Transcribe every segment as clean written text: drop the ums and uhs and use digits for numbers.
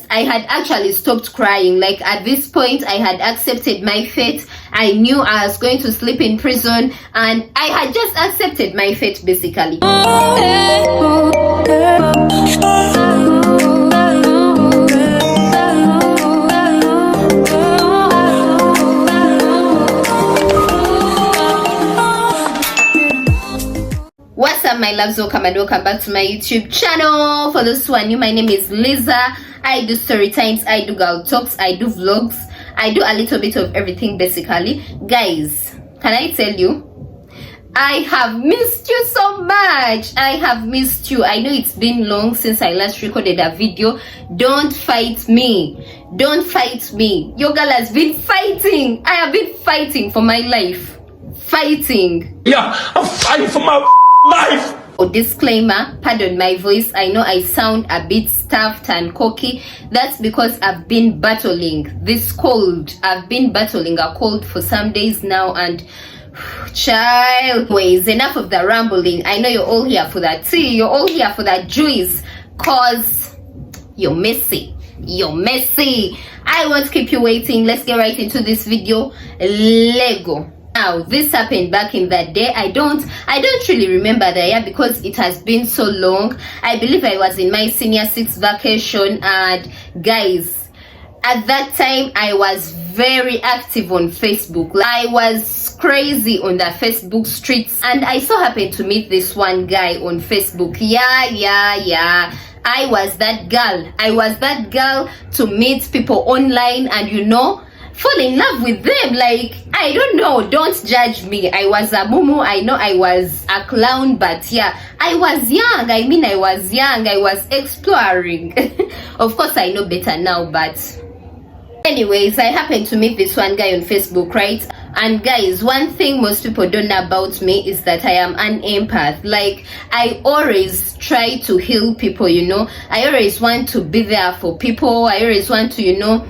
I had actually stopped crying. Like at this point, I had accepted my fate. I knew I was going to sleep in prison, and I had just accepted my fate basically. What's up, my loves? Welcome and welcome back to my YouTube channel. For those who are new, my name is Liza. I do story times, I do girl talks, I do vlogs, I do a little bit of everything basically. Guys, can I tell you, I have missed you so much. I have missed you. I know it's been long since I last recorded a video. Don't fight me. Don't fight me. Your girl has been fighting. I have been fighting for my life. Fighting. Yeah, I'm fighting for my life. Oh, disclaimer, pardon my voice. I know I sound a bit stuffed and cocky. That's because I've been battling this cold. I've been battling a cold for some days now, and child, ways, enough of the rambling. I know you're all here for that tea. You're all here for that juice, cause you're messy. You're messy. I won't keep you waiting. Let's get right into this video. Lego. Now, this happened back in that day. I don't really remember the year because it has been so long. I believe I was in my senior 6 vacation, and guys, at that time I was very active on Facebook. I was crazy on the Facebook streets, and I so happened to meet this one guy on Facebook. Yeah, I was that girl. I was that girl to meet people online and, you know, fall in love with them. Like, I don't know, don't judge me. I was a mumu. I know I was a clown, but yeah, I was young. I was young. I was exploring. Of course I know better now, but anyways, I happened to meet this one guy on Facebook, right? And guys, one thing most people don't know about me is that I am an empath. Like, I always try to heal people, you know. I always want to be there for people. I always want to, you know,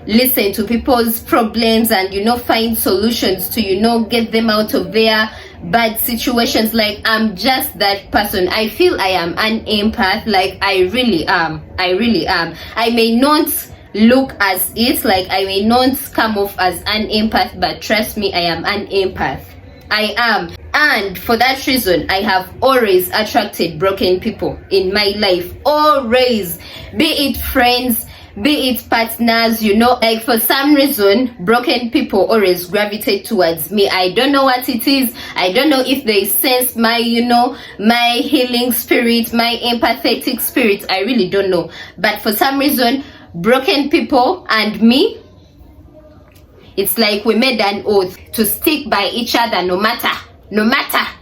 listen to people's problems and, you know, find solutions to, you know, get them out of their bad situations. Like, I'm just that person. I feel I am an empath. Like, I really am. I may not look as it, like I may not come off as an empath, but trust me, I am an empath. I am. And for that reason, I have always attracted broken people in my life. Always. Be it friends, be it partners, you know. Like, for some reason, broken people always gravitate towards me. I don't know what it is. I don't know if they sense my, you know, my healing spirit, my empathetic spirit. I really don't know. But for some reason, broken people and me, it's like we made an oath to stick by each other no matter.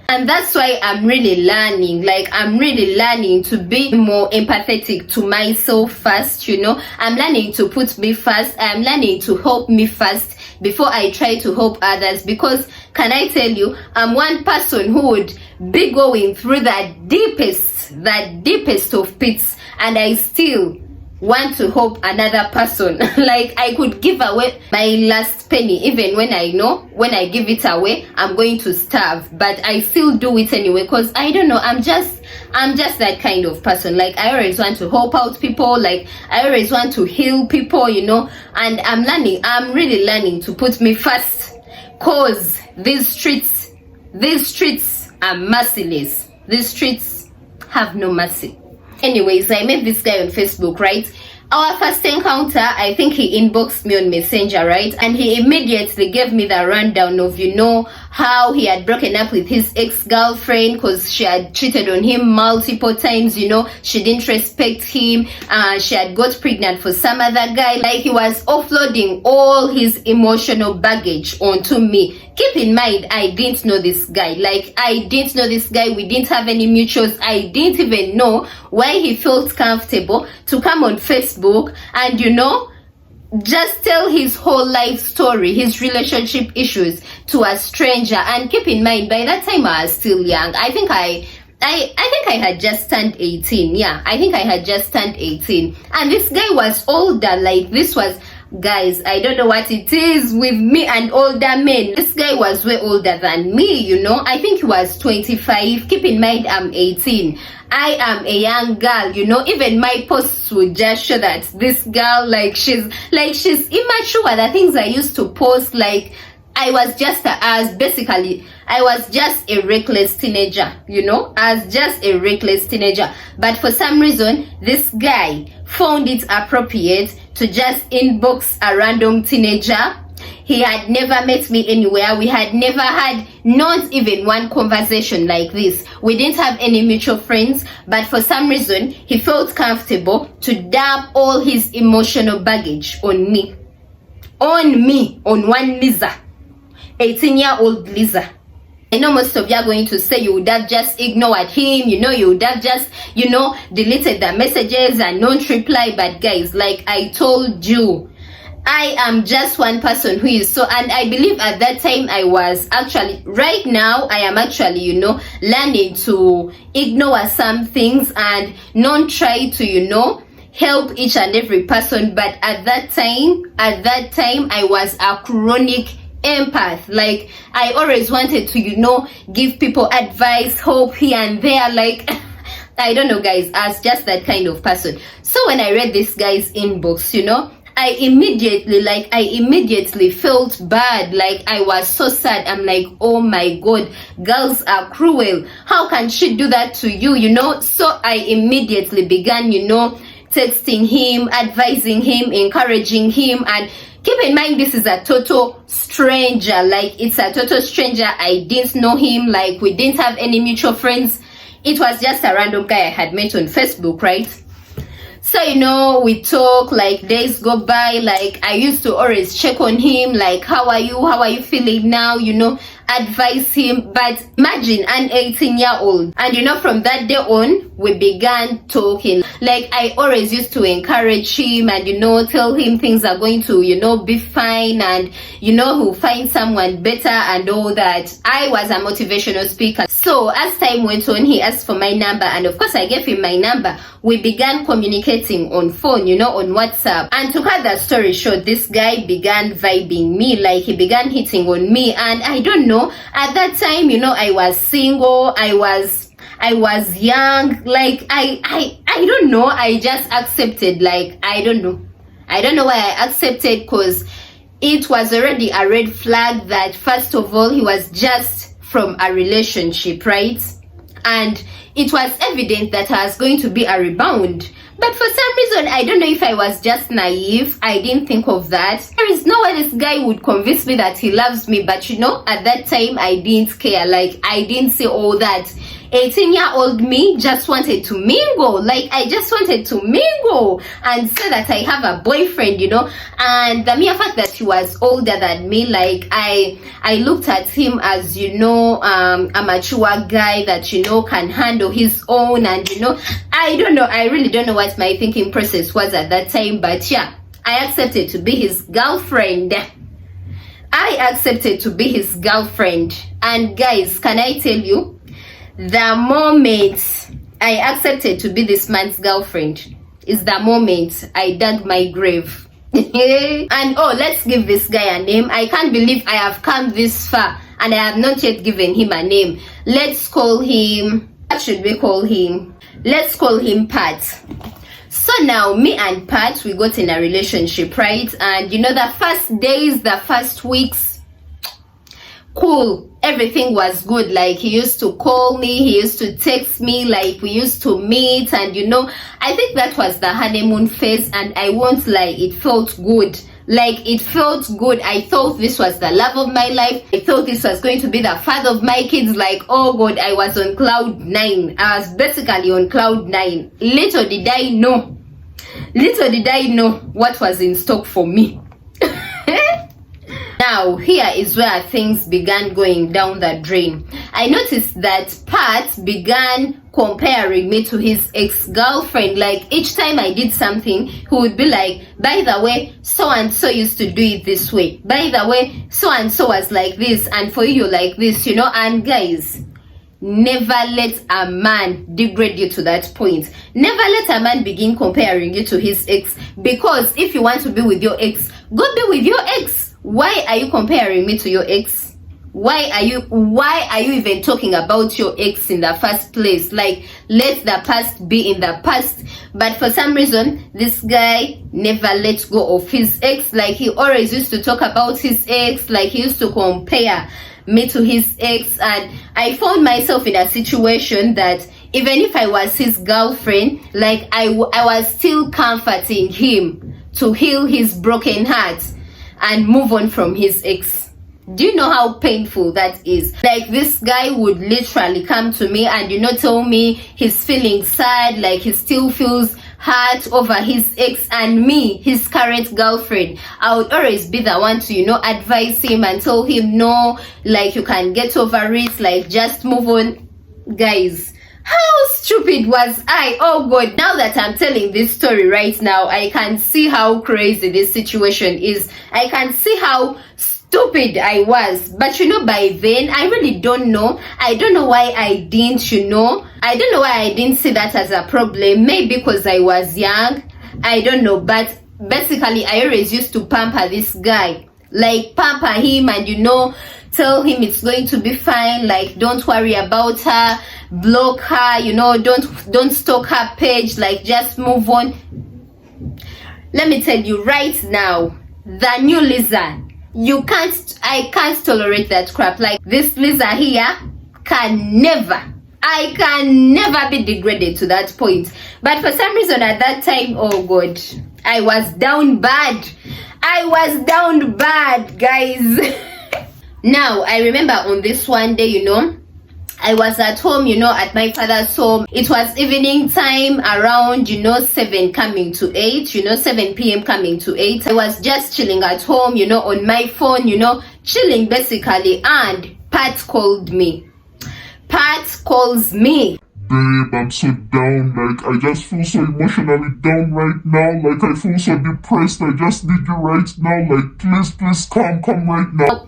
And that's why I'm really learning. Like, I'm really learning to be more empathetic to myself first, you know. I'm learning to put me first. I'm learning to help me first before I try to help others. Because, can I tell you, I'm one person who would be going through the deepest of pits, and I still want to help another person. Like, I could give away my last penny even when I know when I give it away I'm going to starve, but I still do it anyway, because I don't know, I'm just that kind of person. Like, I always want to help out people. Like, I always want to heal people, you know. And I'm really learning to put me first, cause these streets are merciless. These streets have no mercy. Anyways, I met this guy on Facebook, right? Our first encounter, I think he inboxed me on Messenger, right? And he immediately gave me the rundown of, you know, how he had broken up with his ex-girlfriend because she had cheated on him multiple times, you know. She didn't respect him. She had got pregnant for some other guy. Like, he was offloading all his emotional baggage onto me. Keep in mind, I didn't know this guy. Like, I didn't know this guy. We didn't have any mutuals. I didn't even know why he felt comfortable to come on Facebook and, you know, just tell his whole life story, his relationship issues to a stranger. And keep in mind, by that time I was still young. I think I had just turned 18. Yeah, I think I had just turned 18. And this guy was older. Like, this was Guys, I don't know what it is with me and older men. This guy was way older than me, you know. I think he was 25. Keep in mind, I'm 18. I am a young girl, you know. Even my posts would just show that this girl, like she's immature. The things I used to post, like I was just a reckless teenager, you know. As just a reckless teenager. But for some reason, this guy found it appropriate to just inbox a random teenager. He had never met me anywhere. We had never had not even one conversation like this. We didn't have any mutual friends, but for some reason he felt comfortable to dump all his emotional baggage on me, on one Lisa, 18-year-old Lisa. I know most of you are going to say you would have just ignored him, you know, you would have just, you know, deleted the messages and not reply. But guys, like I told you, I am just one person who is so, and I believe at that time I was actually, right now I am actually, you know, learning to ignore some things and not try to, you know, help each and every person. But at that time I was a chronic empath. Like I always wanted to, you know, give people advice, hope here and there. Like I don't know, guys, as just that kind of person. So when I read this guy's inbox, you know, I immediately felt bad. Like I was so sad. I'm like, oh my god, girls are cruel. How can she do that to you, you know? So I immediately began, you know, texting him, advising him, encouraging him. And keep in mind, this is a total stranger. Like it's a total stranger. I didn't know him. Like we didn't have any mutual friends. It was just a random guy I had met on Facebook, right? So, you know, we talk, like days go by. Like I used to always check on him, like how are you feeling now, you know, advise him. But imagine an 18-year-old, and you know, from that day on we began talking. Like I always used to encourage him and, you know, tell him things are going to, you know, be fine, and you know, he'll find someone better and all that. I was a motivational speaker. So as time went on, he asked for my number, and of course I gave him my number. We began communicating on phone, you know, on WhatsApp. And to cut that story short, this guy began vibing me. Like he began hitting on me. And I don't know, at that time, you know, I was single, I was young. Like I don't know, I just accepted. Like I don't know why I accepted, because it was already a red flag that first of all, he was just from a relationship, right? And it was evident that I was going to be a rebound. But for some reason, I don't know if I was just naive, I didn't think of that. There is no way this guy would convince me that he loves me. But you know, at that time I didn't care. Like I didn't say all that. 18-year-old me just wanted to mingle. Like I just wanted to mingle and say that I have a boyfriend, you know. And the mere fact that he was older than me, like I looked at him as, you know, a mature guy that, you know, can handle his own. And you know, I don't know, I really don't know what my thinking process was at that time. But yeah, I accepted to be his girlfriend. And guys, can I tell you, the moment I accepted to be this man's girlfriend is the moment I dug my grave. And oh, let's give this guy a name. I can't believe I have come this far and I have not yet given him a name. Let's call him, what should we call him? Let's call him Pat. So now me and Pat, we got in a relationship, right? And you know, the first days, the first weeks, cool, everything was good. Like he used to call me, he used to text me, like we used to meet. And you know, I think that was the honeymoon phase, and I won't lie, it felt good. Like it felt good. I thought this was the love of my life. I thought this was going to be the father of my kids. Like, oh god, I was on cloud 9. I was basically on cloud 9. Little did I know what was in stock for me. Now, here is where things began going down the drain. I noticed that Pat began comparing me to his ex-girlfriend. Like, each time I did something, he would be like, by the way, so-and-so used to do it this way. By the way, so-and-so was like this, and for you, like this, you know. And guys, never let a man degrade you to that point. Never let a man begin comparing you to his ex. Because if you want to be with your ex, Go be with your ex. Why are you comparing me to your ex? Why are you even talking about your ex in the first place? Like, let the past be in the past. But for some reason, this guy never let go of his ex. Like, he always used to talk about his ex. Like, he used to compare me to his ex. And I found myself in a situation that even if I was his girlfriend, like, I was still comforting him to heal his broken heart and move on from his ex. Do you know how painful that is? Like, this guy would literally come to me and, tell me he's feeling sad, like he still feels hurt over his ex, and me, his current girlfriend, I would always be the one to, advise him and tell him, no, like, you can get over it, like, just move on. Guys, how stupid was I? Oh God, now that I'm telling this story right now, I can see how crazy this situation is. I can see how stupid I was. But by then, I really don't know. I don't know why I didn't, I don't know why I didn't see that as a problem. Maybe because I was young. I don't know. But basically, I always used to pamper this guy. Like, pamper him and, tell him it's going to be fine. Like, don't worry about her. Block her, don't stalk her page. Like, just move on. Let me tell you right now, the new Lisa, I can't tolerate that crap. Like, this Lisa here I can never be degraded to that point. But for some reason at that time, oh God, I was down bad. Guys. Now, I remember on this one day, I was at home, at my father's home. It was evening time, around, 7 coming to 8, 7 p.m. coming to 8. I was just chilling at home, on my phone, chilling basically. And Pat called me. Pat calls me. Babe, I'm so down. Like, I just feel so emotionally down right now. Like, I feel so depressed. I just need you right now. Like, please, come right now.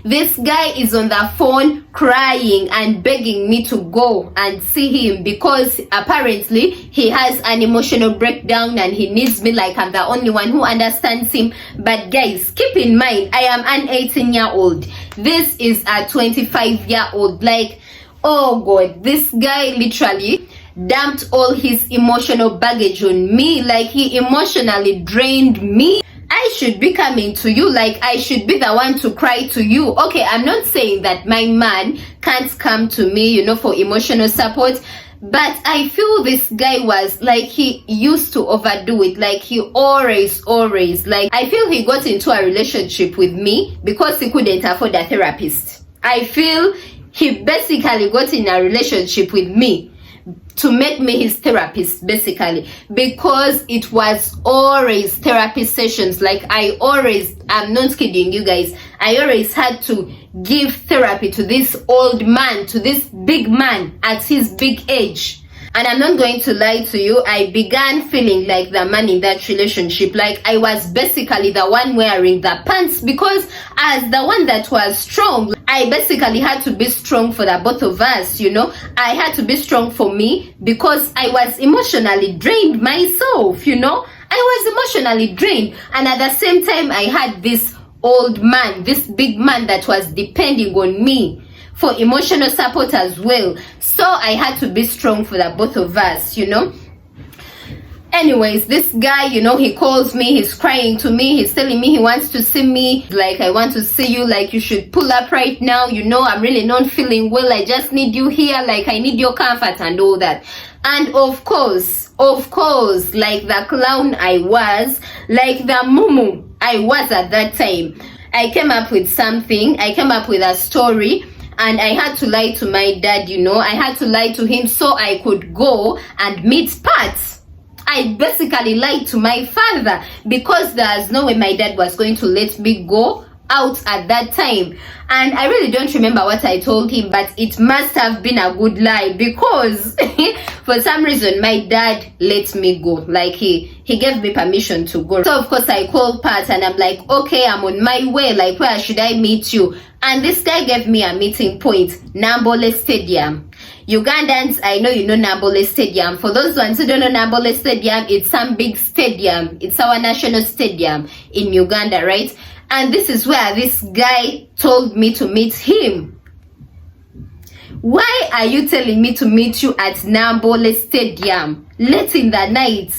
This guy is on the phone crying and begging me to go and see him because apparently he has an emotional breakdown and he needs me. Like, I'm the only one who understands him. But guys, keep in mind, I am an 18-year-old. This is a 25-year-old. Like, oh God, this guy literally dumped all his emotional baggage on me. Like, he emotionally drained me. I should be coming to you. Like, I should be the one to cry to you. Okay, I'm not saying that my man can't come to me, for emotional support. But I feel this guy was, like, he used to overdo it. Like, he always, like, I feel he got into a relationship with me because he couldn't afford a therapist. I feel he basically got in a relationship with me to make me his therapist, basically, because it was always therapy sessions. Like, I'm not kidding you guys, I always had to give therapy to this old man, to this big man at his big age. And I'm not going to lie to you, I began feeling like the man in that relationship. Like, I was basically the one wearing the pants because as the one that was strong, I basically had to be strong for the both of us, I had to be strong for me because I was emotionally drained myself, I was emotionally drained. And at the same time, I had this old man, this big man that was depending on me for emotional support as well. So I had to be strong for the both of us, Anyways, this guy, he calls me, he's crying to me, he's telling me he wants to see me. Like, I want to see you, like, you should pull up right now, I'm really not feeling well, I just need you here, like, I need your comfort and all that. And of course, like the clown I was, like the mumu I was at that time, I came up with something, I came up with a story. And I had to lie to my dad, I had to lie to him so I could go and meet Pat. I basically lied to my father because there's no way my dad was going to let me go out at that time. And I really don't remember what I told him, but it must have been a good lie because for some reason my dad let me go. Like, he gave me permission to go. So of course I called Pat and I'm like, okay, I'm on my way, like, where should I meet you? And this guy gave me a meeting point, Nambole Stadium. Ugandans, I know you know Nambole Stadium. For those ones who don't know Nambole Stadium, it's some big stadium. It's our national stadium in Uganda, right? And this is where this guy told me to meet him. Why are you telling me to meet you at Nambole Stadium late in the night?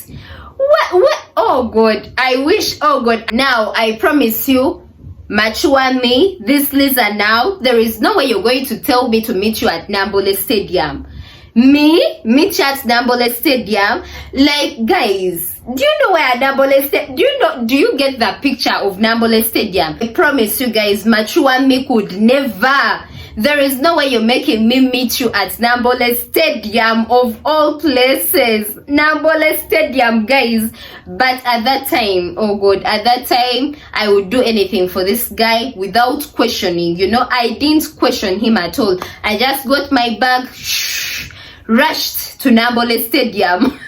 What? Oh God, I wish, oh God. Now, I promise you, mature me, this Lisa now, there is no way you're going to tell me to meet you at Nambole Stadium. Me? Meet you at Nambole Stadium? Like, guys, do you know where Nambole Stadium, do you get the picture of Nambole Stadium? I promise you guys, mature me could never. There is no way you're making me meet you at Nambole Stadium of all places. Nambole Stadium, guys. But at that time, oh God, at that time, I would do anything for this guy without questioning. You know, I didn't question him at all. I just got my bag, rushed to Nambole Stadium.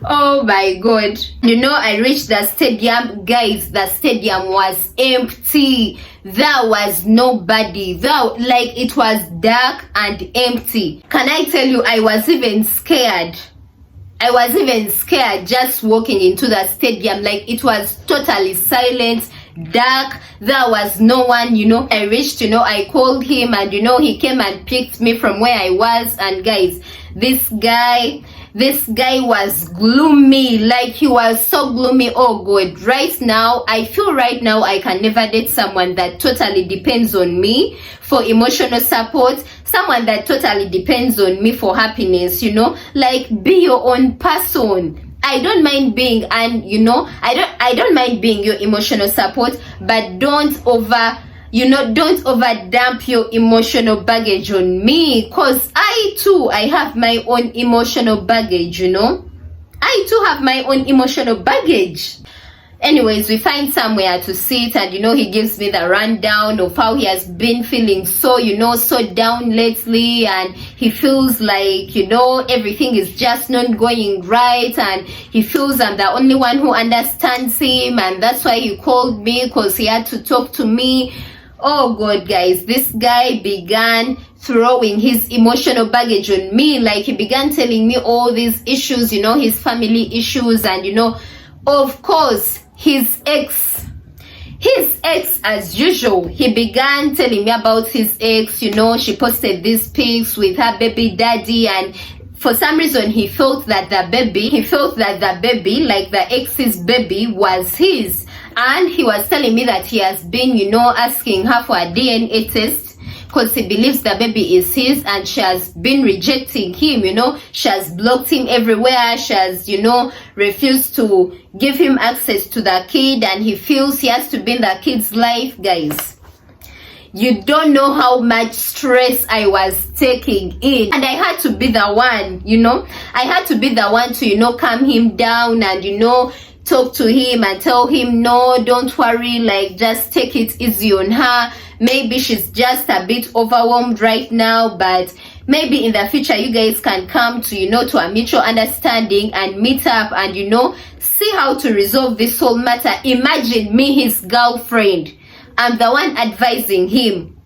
Oh my God. You know, I reached the stadium. Guys, the stadium was empty. There was nobody. Like, it was dark and empty. Can I tell you, I was even scared. I was even scared just walking into the stadium. Like, it was totally silent, dark. There was no one, you know. I reached, you know, I called him and, you know, he came and picked me from where I was. And guys, this guy was gloomy. Like, he was so gloomy. Oh God, right now, I feel right now I can never date someone that totally depends on me for emotional support, someone that totally depends on me for happiness, you know. Like, be your own person. I don't mind being, and you know, I don't mind being your emotional support, but don't overdump your emotional baggage on me, because I too, I have my own emotional baggage, you know. I too have my own emotional baggage. Anyways, we find somewhere to sit, and you know, he gives me the rundown of how he has been feeling so, you know, so down lately, and he feels like, you know, everything is just not going right, and he feels I'm the only one who understands him, and that's why he called me, because he had to talk to me. Oh God, guys, this guy began throwing his emotional baggage on me. Like, he began telling me all these issues, you know, his family issues, and you know, of course, his ex, as usual, he began telling me about his ex. You know, she posted these pics with her baby daddy, and for some reason he felt that the baby, like the ex's baby, was his. And he was telling me that he has been, you know, asking her for a DNA test because he believes the baby is his, and she has been rejecting him, you know. She has blocked him everywhere. She has, you know, refused to give him access to the kid, and he feels he has to be in the kid's life. Guys, you don't know how much stress I was taking in, and I had to be the one, you know. I had to be the one to, you know, calm him down and, you know, talk to him and tell him, no, don't worry, like, just take it easy on her. Maybe she's just a bit overwhelmed right now, but maybe in the future you guys can come to, you know, to a mutual understanding and meet up and, you know, see how to resolve this whole matter. Imagine me, his girlfriend, I'm the one advising him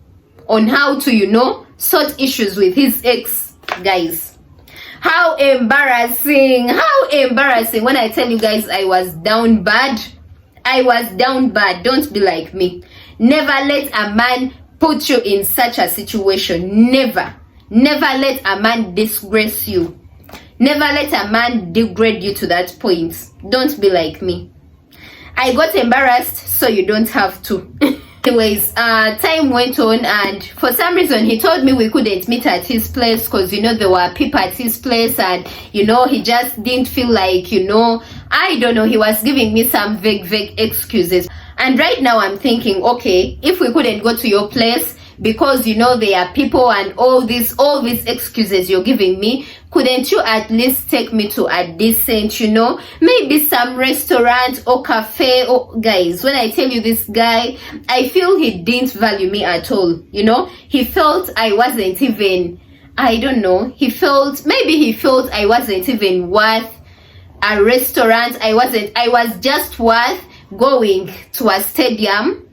on how to, you know, sort issues with his ex. Guys, how embarrassing when I tell you guys, I was down bad. Don't be like me. Never let a man put you in such a situation. Never let a man disgrace you. Never let a man degrade you to that point. Don't be like me. I got embarrassed, so you don't have to. Anyways, time went on, and for some reason he told me we couldn't meet at his place because, you know, there were people at his place, and, you know, he just didn't feel like, you know, I don't know, he was giving me some vague excuses. And right now I'm thinking, okay, if we couldn't go to your place because, you know, there are people and all these excuses you're giving me, couldn't you at least take me to a decent, you know, maybe some restaurant or cafe? Or guys, when I tell you, this guy, I feel he didn't value me at all. You know, he felt I wasn't even, I don't know, maybe he felt I wasn't even worth a restaurant. I was just worth going to a stadium,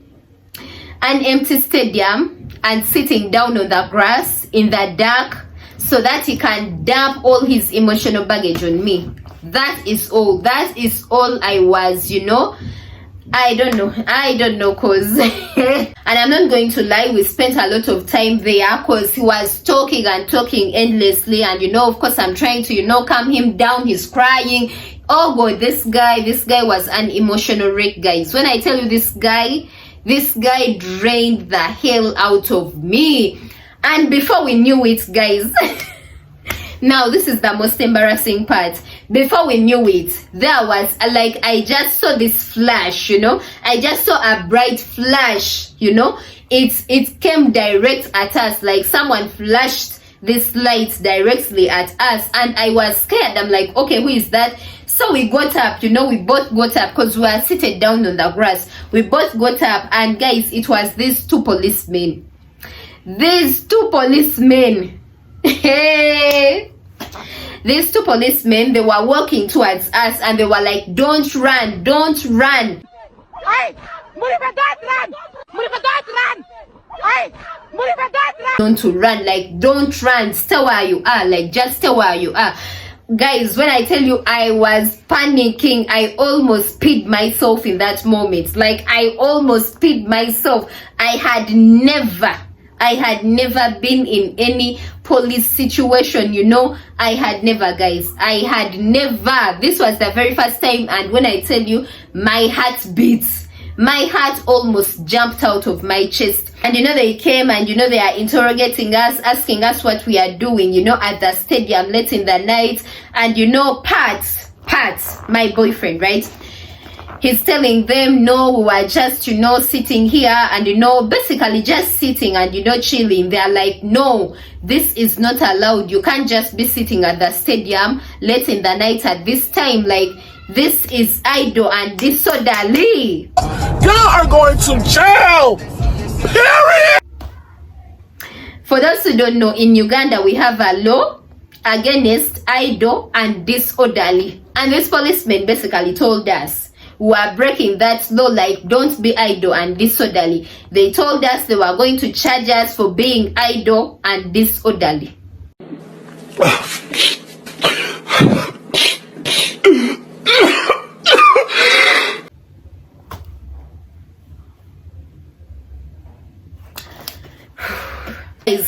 an empty stadium, and sitting down on the grass in the dark so that he can dump all his emotional baggage on me. That is all I was, you know. I don't know cause and I'm not going to lie, we spent a lot of time there because he was talking and talking endlessly, and you know, of course I'm trying to, you know, calm him down. He's crying. Oh god, this guy was an emotional wreck, guys. When I tell you, this guy drained the hell out of me. And before we knew it, guys, now this is the most embarrassing part. Before we knew it, there was like, I just saw this flash, you know. I just saw a bright flash, you know. It came direct at us, like someone flashed this light directly at us, and I was scared. I'm like, okay, who is that? So we got up, you know, we both got up because we were seated down on the grass. We both got up, and guys, it was these two policemen. These two policemen. Hey. These two policemen, they were walking towards us, and they were like, don't run, don't run. Hey, don't to run, like don't run, stay where you are, like just stay where you are. Guys, when I tell you, I was panicking. I almost peed myself in that moment. Like I almost peed myself. I had never been in any police situation, you know. I had never, guys. I had never. This was the very first time, and when I tell you, my heart beats. My heart almost jumped out of my chest. And you know, they came and you know, they are interrogating us, asking us what we are doing, you know, at the stadium late in the night. And you know, Pat, my boyfriend, right? He's telling them, no, we were just, you know, sitting here and, you know, basically just sitting and, you know, chilling. They're like, no, this is not allowed. You can't just be sitting at the stadium late in the night at this time. Like, this is idle and disorderly. Y'all are going to jail! Period! For those who don't know, in Uganda, we have a law against idle and disorderly. And this policeman basically told us, we are breaking that law, like don't be idle and disorderly. They told us they were going to charge us for being idle and disorderly.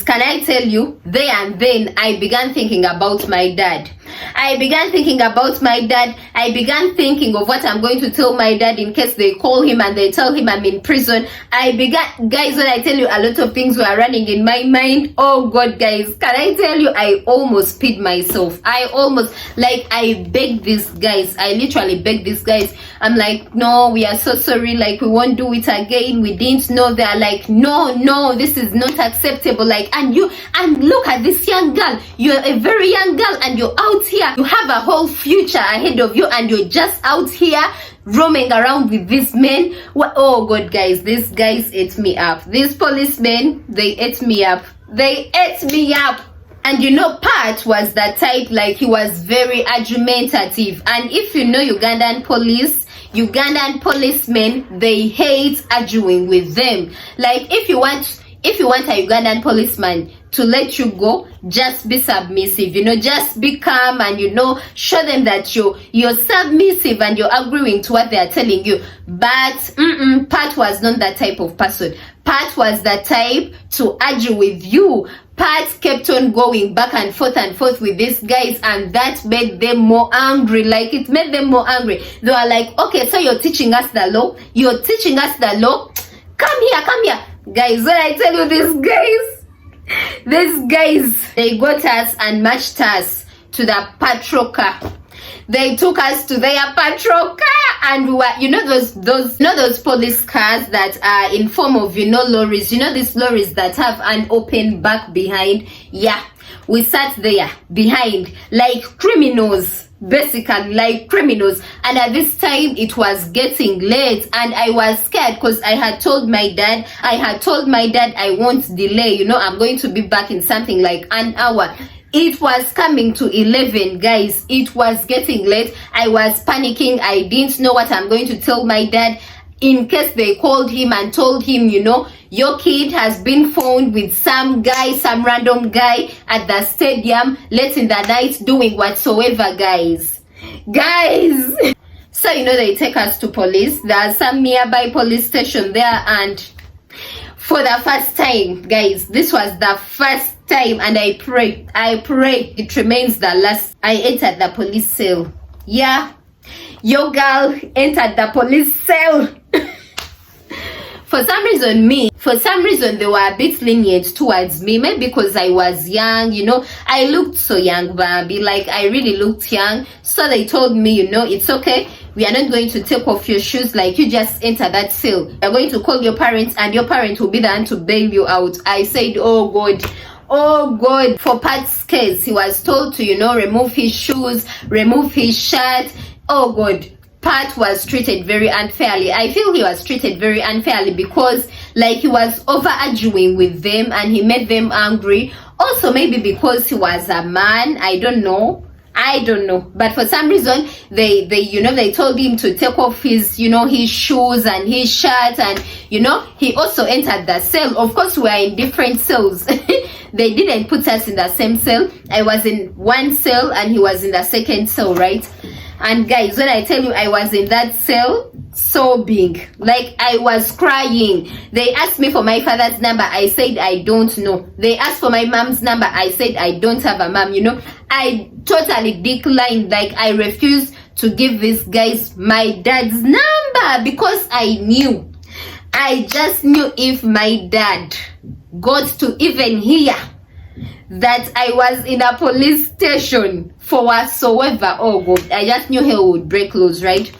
Can I tell you, there and then I began thinking about my dad. I began thinking about my dad. I began thinking of what I'm going to tell my dad in case they call him and they tell him I'm in prison. I began, guys, when I tell you, a lot of things were running in my mind. Oh God, guys, can I tell you, I almost peed myself. I begged these guys. I literally begged these guys. I'm like, no, we are so sorry. Like, we won't do it again. We didn't know. They're like, no, this is not acceptable. Like, and look at this young girl. You're a very young girl and you're out here. You have a whole future ahead of you and you're just out here roaming around with these men. Oh God, guys, these guys ate me up. These policemen, they ate me up. They ate me up. And you know, Pat was that type, like he was very argumentative. And if you know Ugandan policemen, they hate arguing with them. Like if you want a Ugandan policeman to let you go, just be submissive, you know, just be calm and, you know, show them that you're submissive and you're agreeing to what they are telling you. But Pat was not that type of person. Pat was the type to argue with you. Pat kept on going back and forth with these guys, and that made them more angry. Like, it made them more angry. They were like, okay, so you're teaching us the law? You're teaching us the law? Come here. Guys, when I tell you, these guys, they got us and matched us to the patrol car. They took us to their patrol car, and we were, you know, those police cars that are in form of, you know, lorries. You know, these lorries that have an open back behind. Yeah, we sat there behind like criminals. Basically like criminals. And at this time it was getting late and I was scared because I had told my dad I won't delay, you know, I'm going to be back in something like an hour. It was coming to 11, guys. It was getting late. I was panicking. I didn't know what I'm going to tell my dad. in case they called him and told him, you know, your kid has been found with some guy, some random guy at the stadium late in the night doing whatsoever, guys. So, you know, they take us to police. There's some nearby police station there, and for the first time, guys, this was the first time, and I pray it remains the last. I entered the police cell. Yeah, your girl entered the police cell. For some reason, they were a bit lenient towards me. Maybe because I was young, you know. I looked so young, Barbie. Like, I really looked young. So they told me, you know, it's okay. We are not going to take off your shoes. Like, you just enter that cell. You're going to call your parents, and your parents will be the one to bail you out. I said, oh God. For Pat's case, he was told to, you know, remove his shoes, remove his shirt. Oh God. Pat was treated very unfairly. I feel he was treated very unfairly because, like, he was over arguing with them and he made them angry. Also, maybe because he was a man. I don't know. But for some reason, they told him to take off his, you know, his shoes and his shirt, and, you know, he also entered the cell. Of course, we are in different cells. They didn't put us in the same cell. I was in one cell and he was in the second cell, right? And guys, when I tell you I was in that cell, sobbing, like I was crying. They asked me for my father's number. I said I don't know. They asked for my mom's number. I said I don't have a mom. You know, I totally declined. Like, I refused to give these guys my dad's number because I just knew if my dad got to even hear that I was in a police station for whatsoever, oh God, I just knew he would break loose, right?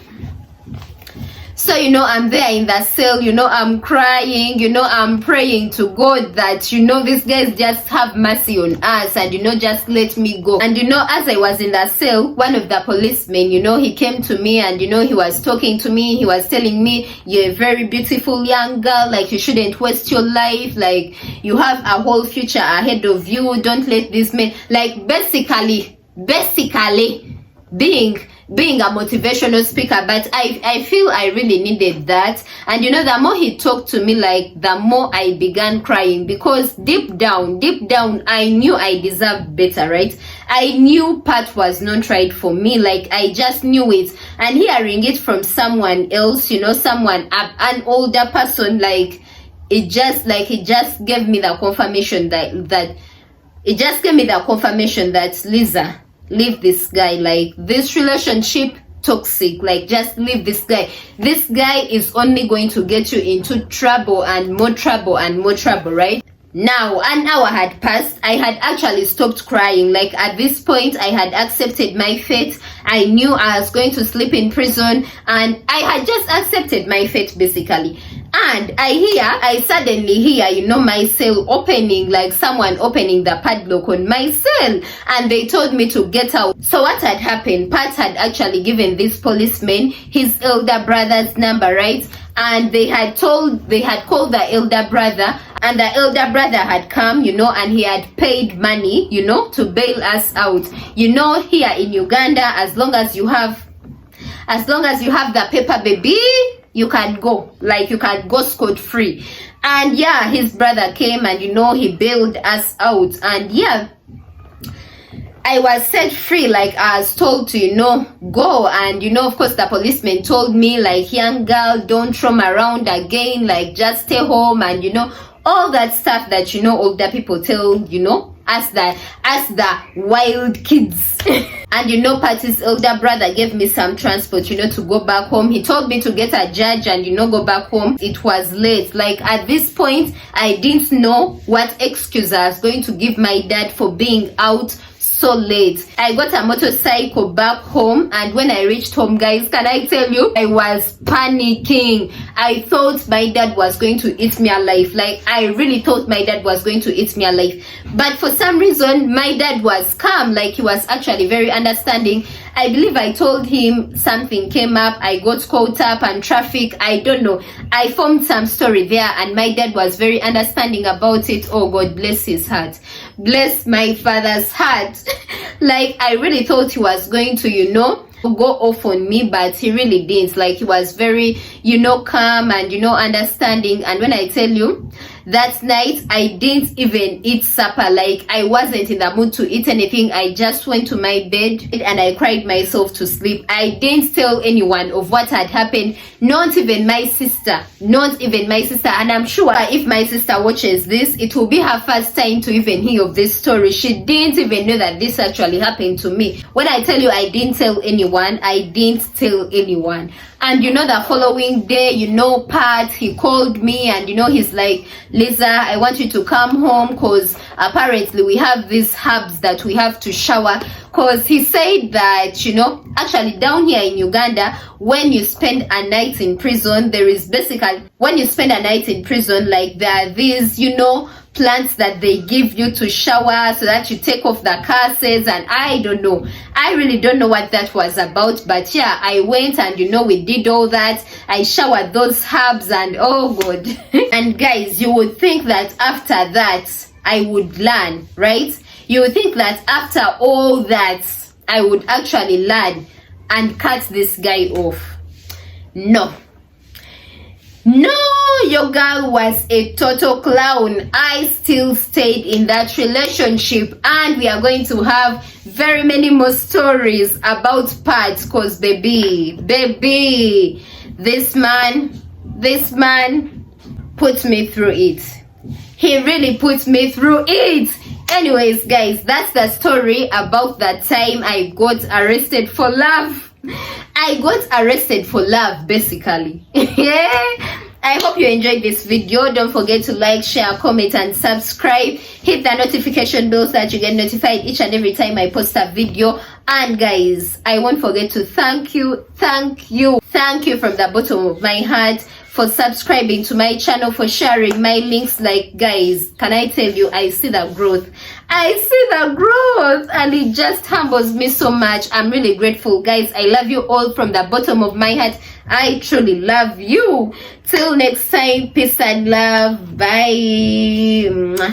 So, you know, I'm there in the cell, you know, I'm crying, you know, I'm praying to God that, you know, these guys just have mercy on us and, you know, just let me go. And, you know, as I was in the cell, one of the policemen, you know, he came to me and, you know, he was talking to me. He was telling me, you're a very beautiful young girl, like, you shouldn't waste your life, like, you have a whole future ahead of you, don't let these men, like, basically being a motivational speaker. But I feel I really needed that. And, you know, the more he talked to me, like, the more I began crying, because deep down I knew I deserved better, right? I knew Pat was not right for me. Like, I just knew it. And hearing it from someone else, you know, an older person, like, it just gave me the confirmation that Lisa, leave this guy. Like, this relationship toxic. Like, just leave this guy. This guy is only going to get you into trouble and more trouble and more trouble, right? Now, an hour had passed. I had actually stopped crying. Like, at this point, I had accepted my fate. I knew I was going to sleep in prison, and I had just accepted my fate, basically. And I suddenly hear, you know, my cell opening, like someone opening the padlock on my cell, and they told me to get out. So what had happened, Pat had actually given this policeman his elder brother's number, right? And they had called the elder brother, and the elder brother had come, you know, and he had paid money, you know, to bail us out. You know, here in Uganda, as long as you have the paper, baby, you can go. Like, you can go scot-free. And yeah, his brother came and, you know, he bailed us out. And yeah, I was set free. Like, I was told to, you know, go. And, you know, of course, the policeman told me, like, young girl, don't roam around again. Like, just stay home. And, you know, all that stuff that, you know, older people tell, you know, as the wild kids. And, you know, Patty's elder brother gave me some transport, you know, to go back home. He told me to get a judge and, you know, go back home. It was late. Like, at this point, I didn't know what excuse I was going to give my dad for being out so late. I got a motorcycle back home, and when I reached home, guys, can I tell you, I was panicking. I thought my dad was going to eat me alive. Like, I really thought my dad was going to eat me alive. But for some reason, my dad was calm. Like, he was actually very understanding. I believe I told him something came up, I got caught up on traffic, I don't know. I formed some story there, and my dad was very understanding about it. Oh God, bless his heart. Bless my father's heart. Like, I really thought he was going to, you know, go off on me, but he really didn't. Like, he was very, you know, calm and, you know, understanding. And when I tell you, that night I didn't even eat supper. Like, I wasn't in the mood to eat anything. I just went to my bed and I cried myself to sleep. I didn't tell anyone of what had happened, not even my sister, and I'm sure if my sister watches this, it will be her first time to even hear of this story. She didn't even know that this actually happened to me. When I tell you I didn't tell anyone, I didn't tell anyone. And you know, the following day, you know, Pat, he called me and, you know, he's like, Lisa, I want you to come home because apparently we have these herbs that we have to shower. Because he said that, you know, actually down here in Uganda, when you spend a night in prison, there is basically, when you spend a night in prison, like, there are these, you know, plants that they give you to shower so that you take off the curses. And I don't know, I really don't know what that was about, but yeah, I went and, you know, we did all that. I showered those herbs and oh god. And guys, you would think that after that I would learn, right? You would think that after all that I would actually learn and cut this guy off. No, your girl was a total clown. I still stayed in that relationship, and we are going to have very many more stories about Pat, because baby, this man put me through it. He really put me through it. Anyways, guys, that's the story about that time I got arrested for love. I got arrested for love, basically. Yeah. I hope you enjoyed this video. Don't forget to like, share, comment, and subscribe. Hit the notification bell so that you get notified each and every time I post a video. And guys, I won't forget to thank you from the bottom of my heart for subscribing to my channel, for sharing my links. Like, guys, can I tell you, I see the growth, and it just humbles me so much. I'm really grateful, guys. I love you all from the bottom of my heart. I truly love you. Till next time, peace and love. Bye.